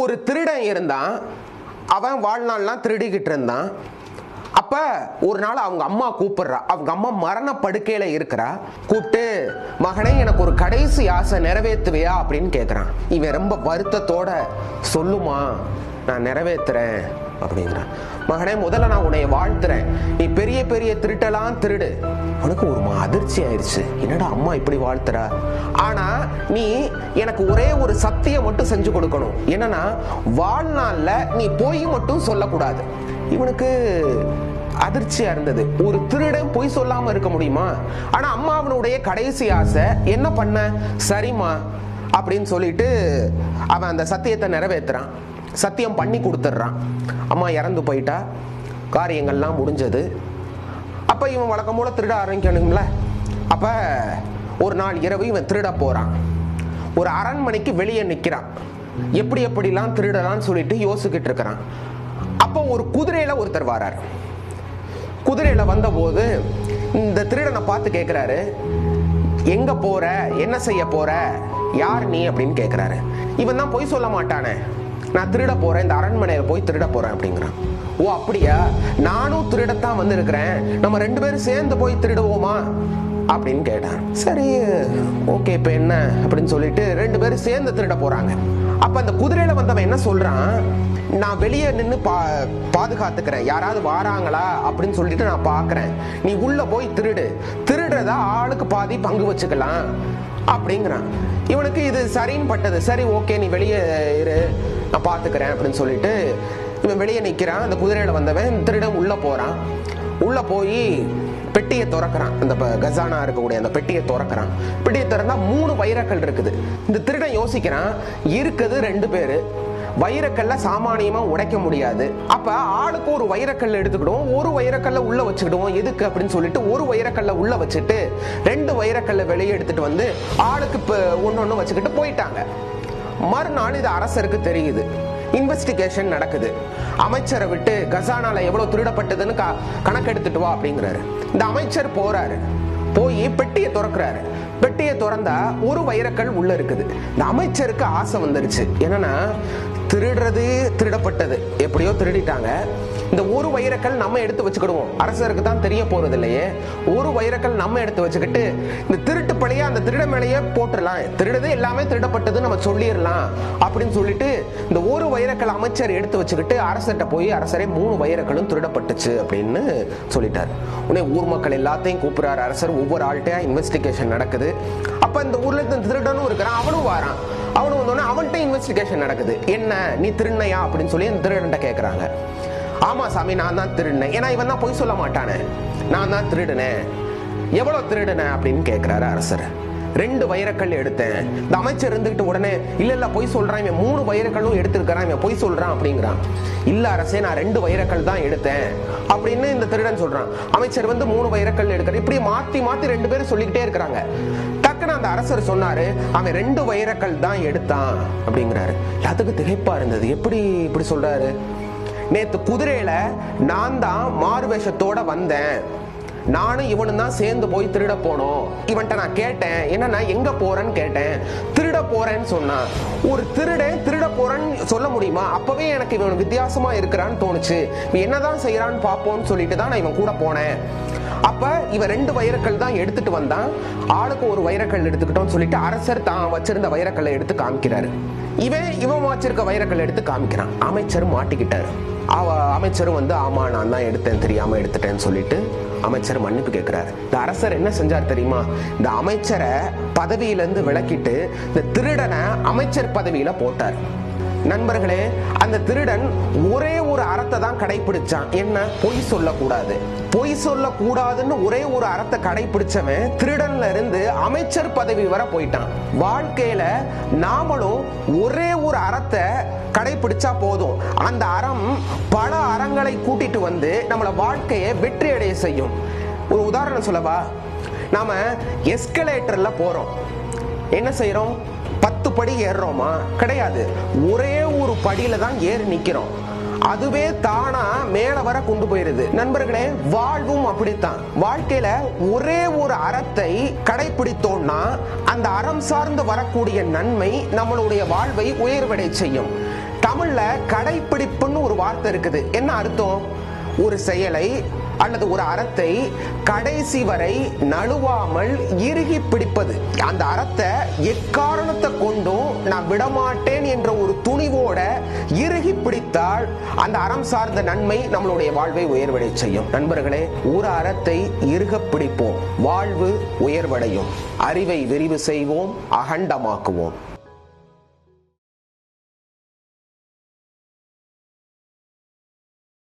ஒரு திருடன் இருந்தான். அவன் வாழ்நாள்லாம் திருடிக்கிட்டு இருந்தான். அப்ப ஒரு நாள் அவங்க அம்மா கூப்பிடுறா. அவங்க அம்மா மரண படுக்கையில இருக்கிறா. கூப்பிட்டு, மகனே எனக்கு ஒரு கடைசி ஆசை நிறைவேற்றுவியா அப்படின்னு கேட்குறான். இவன் ரொம்ப வருத்தத்தோட, சொல்லுமா நான் நிறைவேற்றுறேன் அப்படிங்கிறான். மகனே முதல்ல நான் உன்னைய வாழ்த்துறேன், நீ பெரிய பெரிய திருட்டெல்லாம் திருடு. உனக்கு ஒரு அதிர்ச்சி ஆயிடுச்சு, என்னடா அம்மா இப்படி வாழ்த்துறா. ஆனா நீ எனக்கு ஒரே ஒரு சத்தியம் மட்டும் செஞ்சு கொடுக்கணும். என்னன்னா, வாழ்நாள்ல நீ பொய் மட்டும் சொல்லக்கூடாது. இவனுக்கு அதிர்ச்சியா இருந்தது. ஒரு திருடன் பொய் சொல்லாம இருக்க முடியுமா? ஆனா அம்மாவனுடைய கடைசி ஆசை. என்ன பண்ண? சரிம்மா அப்படின்னு சொல்லிட்டு அவன் அந்த சத்தியத்தை நிறைவேற்றுறான். சத்தியம் பண்ணி கொடுத்துட்றான். அம்மா இறந்து போயிட்டா, காரியங்கள்லாம் முடிஞ்சது. அப்ப இவன் வழக்கம் போல திருட ஆரம்பிக்கணும்ல. அப்ப ஒரு நாள் இரவு இவன் திருட போறான். ஒரு அரண்மனைக்கு வெளியே நிக்கிறான். எப்படி எப்படிலாம் திருடலான்னு சொல்லிட்டு யோசிக்கிட்டு இருக்கிறான். அப்போ ஒரு குதிரையில ஒருத்தர் வராரு. குதிரையில வந்த போது இந்த திருடனை பார்த்து கேட்கிறாரு, எங்க போற, என்ன செய்ய போற, யார் நீ அப்படின்னு கேட்கிறாரு. இவன் தான் பொய் சொல்ல மாட்டானே, நான் திருட போறேன், இந்த அரண்மனையில போய் திருட போறேன் அப்படிங்கிறான். ஓ அப்படியா, நானும் திருடத்தான் வந்து இருக்கிறேன், நம்ம 2 பேரும் சேர்ந்து போய் திருடுவோமா அப்படின்னு கேட்டான். சரி ஓகே, இப்ப என்ன அப்படின்னு சொல்லிட்டு 2 பேரும் சேர்ந்து திருட போறாங்க. அப்ப அந்த குதிரையில வந்தவன் என்ன சொல்றான், நான் வெளியே நின்று பாதுகாத்துக்கிறேன், யாராவது வாராங்களா அப்படின்னு சொல்லிட்டு நான் பாக்குறேன், நீ உள்ள போய் திருடு, திருடுறதா ஆளுக்கு பாதி பங்கு வச்சுக்கலாம் அப்படிங்கிறான். இவனுக்கு இது சரின்னு பட்டது. சரி ஓகே, நீ வெளியே இரு, நான் பாத்துக்கிறேன் அப்படின்னு சொல்லிட்டு இவன் வெளியே நிக்கிறான். அந்த குதிரையில வந்தவன் திருடன் உள்ள போறான். உள்ள போய் பெட்டியை திறக்கிறான். அந்த கஜானா இருக்கக்கூடிய அந்த பெட்டியை திறக்கிறான். பெட்டியை திறந்தா 3 வைரக்கல் இருக்குது. இந்த திருடன் யோசிக்கிறான், இருக்குது 2 பேரு, வைரக்கல்ல சாமானியமா உடைக்க முடியாது. அப்ப ஆளுக்கு ஒரு வைரக்கல்ல எடுத்துக்கிடுவோம், ஒரு வைரக்கல்ல உள்ள வச்சுக்கிடுவோம். எதுக்கு அப்படின்னு சொல்லிட்டு ஒரு வைரக்கல்ல உள்ள வச்சுட்டு 2 வைரக்கல்ல வெளியே எடுத்துட்டு வந்து ஆளுக்கு ஒன்னொன்னு வச்சுக்கிட்டு போயிட்டாங்க. மறுநாள் இது அரசருக்கு தெரியுது. இன்வெஸ்டிகேஷன் நடக்குது. அமைச்சரை விட்டு கசானால எவ்வளவு திருடப்பட்டதுன்னு கணக்கெடுத்துட்டு வா அப்படிங்கிறாரு. இந்த அமைச்சர் போறாரு. போய் பெட்டியை திறக்கிறாரு. பெட்டியை திறந்தா ஒரு வைரக்கல் உள்ள இருக்குது. இந்த அமைச்சருக்கு ஆசை வந்துருச்சு. என்னன்னா, திருடுறது திருடப்பட்டது, எப்படியோ திருடிட்டாங்க, இந்த ஒரு வைரக்கல் நம்ம எடுத்து வச்சுக்கிடுவோம், அரசருக்கு தான் தெரிய போறது இல்லையே, ஒரு வைரக்கல் நம்ம எடுத்து வச்சுக்கிட்டு இந்த திருட்டு பழைய அந்த திருட மேலேயே போட்டுடலாம், திருடுது எல்லாமே திருடப்பட்டது நம்ம சொல்லிடலாம் அப்படின்னு சொல்லிட்டு இந்த ஒரு வைரக்கல் அமைச்சர் எடுத்து வச்சுக்கிட்டு அரசர்கிட்ட போய், அரசரே 3 வைரக்கலும் திருடப்பட்டுச்சு அப்படின்னு சொல்லிட்டாரு. உடனே ஊர் மக்கள் எல்லாத்தையும் கூப்பிடுறாரு அரசர். ஒவ்வொரு ஆள்கிட்டயா இன்வெஸ்டிகேஷன் நடக்குது. அப்ப இந்த ஊர்ல இருந்து திருடனும் இருக்கிறான், அவனும் வாரான். அவனு வந்தோடனே அவன்கிட்ட இன்வெஸ்டிகேஷன் நடக்குது. என்ன நீ திருடனையா அப்படின்னு சொல்லி அந்த திருடன்ட்ட கேட்கறாங்க. ஆமா சாமி, நான் தான் திருடினேன். ஏன்னா இவன் தான் பொய் சொல்ல மாட்டானே, நான் தான் திருடினேன். எவ்வளவு திருடினேன் அப்படின்னு கேட்கிறாரு அரசர். 2 வைரக்கல் எடுத்தேன். இந்த அமைச்சர் இருந்துகிட்டு உடனே, இல்ல பொய் சொல்றான், இவன் 3 வைரக்கல்லும் எடுத்திருக்கிறான், இவன் பொய் சொல்றான் அப்படிங்கிறான். இல்ல அரசே, நான் 2 வைரக்கல் தான் எடுத்தேன் அப்படின்னு இந்த திருடன் சொல்றான். அமைச்சர் வந்து 3 வைரக்கல் எடுக்கிற. இப்படி மாத்தி மாத்தி 2 பேரும் சொல்லிக்கிட்டே இருக்கிறாங்க. டக்குன்னு அந்த அரசர் சொன்னாரு, அவன் 2 வைரக்கல் தான் எடுத்தான் அப்படிங்கிறாரு. எல்லாத்துக்கும் திகைப்பா இருந்தது. எப்படி இப்படி சொல்றாரு? நேத்து குதிரையில நான் தான் மாறுவேஷத்தோட வந்தேன், நானும் இவனும் தான் சேர்ந்து போய் திருட போனோம். இவன்ட்ட நான் கேட்டேன், என்னன்னா எங்க போறேன்னு கேட்டேன், திருட போறேன்னு சொன்னான். ஒரு திருடன் திருட போறேன்னு சொல்ல முடியுமா? அப்பவே எனக்கு இவன் வித்தியாசமா இருக்கிறான்னு தோணுச்சு. இவன் என்னதான் செய்யறான்னு பாப்போம்னு சொல்லிட்டு தான் நான் இவன் கூட போனேன். அப்ப இவன் 2 வைரக்கல் தான் எடுத்துட்டு வந்தான், ஆளுக்கு ஒரு வைரக்கல் எடுத்துக்கிட்டோம்னு சொல்லிட்டு அரசர் தான் வச்சிருந்த வைரக்கல்லை எடுத்து காமிக்கிறாரு. இவன் வச்சிருக்க வைரக்கல் எடுத்து காமிக்கிறான். அமைச்சர் மாட்டிக்கிட்டாரு. அமைச்சரும் வந்து, ஆமா நான் தான் எடுத்தேன், தெரியாம எடுத்துட்டேன்னு சொல்லிட்டு அமைச்சர் மன்னிப்பு கேட்கிறாரு. இந்த அரசர் என்ன செஞ்சார் தெரியுமா? இந்த அமைச்சரை பதவியிலிருந்து விலக்கிட்டு இந்த திருடனை அமைச்சர் பதவியில போட்டார். நண்பர்களே, அந்த திருடன் ஒரே ஒரு அறத்தை தான் கடைபிடிச்சான். என்ன? பொய் சொல்லக்கூடாது. பொய் சொல்லக்கூடாதுன்னு ஒரே ஒரு அறத்தை கடைபிடிச்சவன் திருடன்ல இருந்து அமைச்சர் பதவி வரை போயிட்டான். வாழ்க்கையில நாமளும் ஒரே ஒரு அறத்தை கடைபிடிச்சா போதும், அந்த அறம் பல அறங்களை கூட்டிட்டு வந்து நம்மள வாழ்க்கையை வெற்றி அடைய செய்யும். ஒரு உதாரணம் சொல்லவா? நாம எஸ்கலேட்டர்ல போறோம், என்ன செய்யறோம்? 10 படி ஏறுறோமா? கிடையாது. ஒரே ஒரு படியில தான் ஏறி நிக்கிறோம். அதுவே தானா மேல வர கொண்டு போயிருது. நண்பர்களே, வாழ்வும் அப்படித்தான். வாழ்க்கையில ஒரே ஒரு அறத்தை கடைபிடித்தோம்னா அந்த அறம் சார்ந்து வரக்கூடிய நன்மை நம்மளுடைய வாழ்வை உயர்வடை செய்யும். தமிழ்ல கடைப்பிடிப்புன்னு ஒரு வார்த்தை இருக்குது. என்ன அர்த்தம்? ஒரு செயலை அல்லது ஒரு அறத்தை கடைசி வரை நழுவாமல் இறுகி பிடிப்பது. அந்த அறத்தை எக்காரணத்தை கொண்டும் நான் விடமாட்டேன் என்ற ஒரு துணிவோட இறுகி பிடித்தால் அந்த அறம் சார்ந்த நன்மை நம்மளுடைய வாழ்வை உயர்வடை செய்யும். நண்பர்களே, ஒரு அறத்தை இறுக பிடிப்போம், வாழ்வு உயர்வடையும். அறிவை விரிவு செய்வோம், அகண்டமாக்குவோம்.